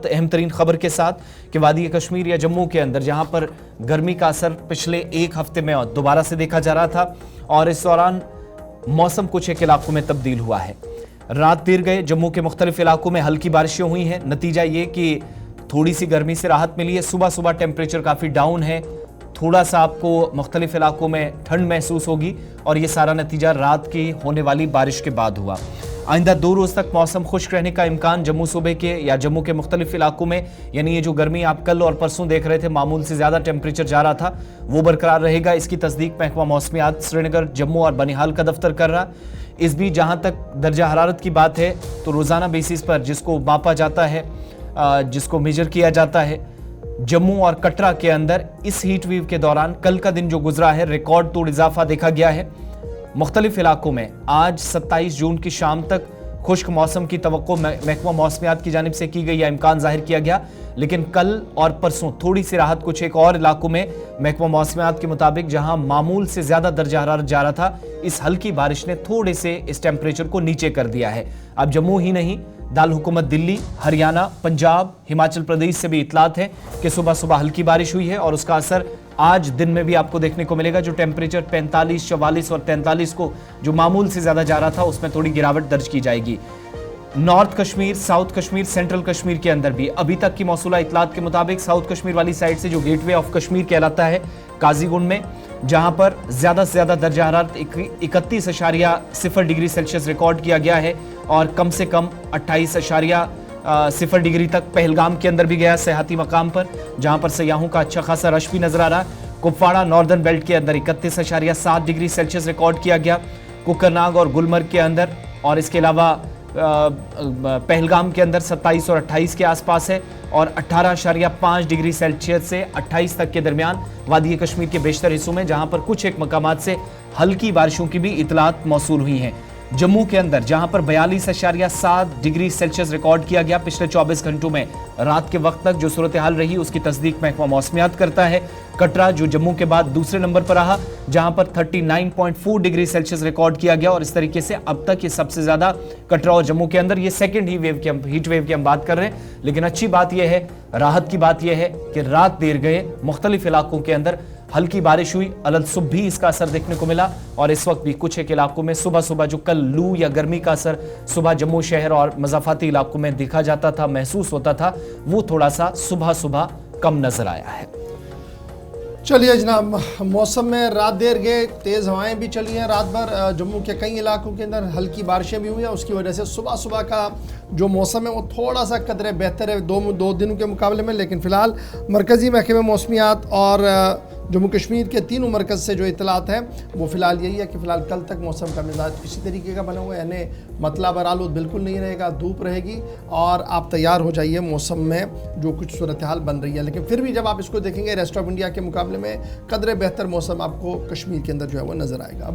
अहम तरीन खबर के साथ कि वादी कश्मीर या जम्मू के अंदर जहां पर गर्मी का असर पिछले एक हफ्ते में दोबारा से देखा जा रहा था और इस दौरान मौसम कुछ एक इलाकों में तब्दील हुआ है। रात देर गए जम्मू के मुख्तलिफ इलाकों में हल्की बारिशें हुई हैं। नतीजा ये कि थोड़ी सी गर्मी से राहत मिली है। सुबह सुबह टेम्परेचर काफ़ी डाउन है, थोड़ा सा आपको मुख्तलिफ इलाकों में ठंड महसूस होगी और ये सारा नतीजा रात की होने वाली बारिश के बाद हुआ। आइंदा 2 रोज तक मौसम खुश्क रहने का इम्कान जम्मू सूबे के या जम्मू के मुख्तलिफ इलाकों में, यानी ये जो गर्मी आप कल और परसों देख रहे थे, मामूल से ज़्यादा टेम्परेचर जा रहा था, वो बरकरार रहेगा। इसकी तस्दीक महकमा मौसमियात श्रीनगर, जम्मू और बनिहाल का दफ्तर कर रहा। इस बीच जहाँ तक दर्जा हरारत की बात है तो रोज़ाना बेसिस पर जिसको मापा जाता है, जिसको मेजर किया जाता है, जम्मू और कटरा के अंदर इस हीट वेव के दौरान कल का दिन जो गुजरा है रिकॉर्ड तोड़ इजाफा देखा गया है। मुख्तलिफ इलाकों में आज 27 जून की शाम तक खुश्क मौसम की तवक्को महकमा मौसमियात की जानिब से की गई या इम्कान जाहिर किया गया, लेकिन कल और परसों थोड़ी सी राहत कुछ एक और इलाकों में महकमा मौसमियात के मुताबिक जहां मामूल से ज्यादा दर्जा हरारत जा रहा था, इस हल्की बारिश ने थोड़े से इस टेम्परेचर को नीचे कर दिया है। अब जम्मू ही नहीं, दाल हुकूमत दिल्ली, हरियाणा, पंजाब, हिमाचल प्रदेश से भी इतलात है कि सुबह सुबह हल्की बारिश हुई है और उसका असर आज दिन में भी आपको देखने को मिलेगा। जो टेम्परेचर 45, 44 और 43 को जो मामूल से ज्यादा जा रहा था, उसमें थोड़ी गिरावट दर्ज की जाएगी। North Kashmir, south Kashmir, central Kashmir के अंदर भी अभी तक की मौसूला इतलात के मुताबिक साउथ कश्मीर वाली साइड से जो गेटवे ऑफ कश्मीर कहलाता है काजीगुंड में, जहां पर ज्यादा से ज्यादा दर्जा हरारत 31.0 डिग्री सेल्सियस रिकॉर्ड किया गया है और कम से कम 28.0 डिग्री तक पहलगाम के अंदर भी गया सयाहती मकाम पर, जहां पर सयाहों का अच्छा खासा रश भी नजर आ रहा। कुपवाड़ा नॉर्दर्न बेल्ट के अंदर 31.7 डिग्री सेल्सियस रिकॉर्ड किया गया, कुकरनाग और गुलमर्ग के अंदर, और इसके अलावा पहलगाम के अंदर 27 और 28 के आसपास है और 18.5 डिग्री सेल्सियस से 28 तक के दरमियान वादी कश्मीर के बेशतर हिस्सों में, जहां पर कुछ एक मकामात से हल्की बारिशों की भी इतलात मौसूल हुई हैं। जम्मू के अंदर जहां पर 42.7 डिग्री सेल्सियस रिकॉर्ड किया गया पिछले 24 घंटों में, रात के वक्त तक जो सूरत हाल रही उसकी तस्दीक महकमा मौसमियात करता है। कटरा जो जम्मू के बाद दूसरे नंबर पर रहा, जहां पर 39.4 डिग्री सेल्सियस रिकॉर्ड किया गया और इस तरीके से अब तक ये सबसे ज्यादा कटरा और जम्मू के अंदर, ये सेकेंड हीट वेव की हम बात कर रहे हैं। लेकिन अच्छी बात यह है, राहत की बात यह है कि रात देर गए मुख्तलिफ इलाकों के अंदर हल्की बारिश हुई, अलग सुबह भी इसका असर देखने को मिला और इस वक्त भी कुछ एक इलाकों में सुबह सुबह जो कल लू या गर्मी का असर सुबह जम्मू शहर और मज़ाफाती इलाकों में देखा जाता था, महसूस होता था, वो थोड़ा सा सुबह सुबह कम नजर आया है। चलिए जनाब, मौसम में रात देर गए, तेज़ हवाएं भी चली हैं रात भर, जम्मू के कई इलाकों के अंदर हल्की बारिशें भी हुई हैं। उसकी वजह से सुबह सुबह का जो मौसम है वो थोड़ा सा कदरे बेहतर है दो दिनों के मुकाबले में। लेकिन फ़िलहाल मरकज़ी महकमे मौसमियात और जम्मू कश्मीर के तीनों मरकज़ से जो इतलात है वो फ़िलहाल यही है कि फ़िलहाल कल तक मौसम का मिजाज इसी तरीके का बना हुआ है, यानी मतलब आलूद बिल्कुल नहीं रहेगा, धूप रहेगी और आप तैयार हो जाइए मौसम में जो कुछ सूरत हाल बन रही है। लेकिन फिर भी जब आप इसको देखेंगे रेस्ट ऑफ इंडिया के मुकाबले में कदरे बेहतर मौसम आपको कश्मीर के अंदर जो है वो नज़र आएगा।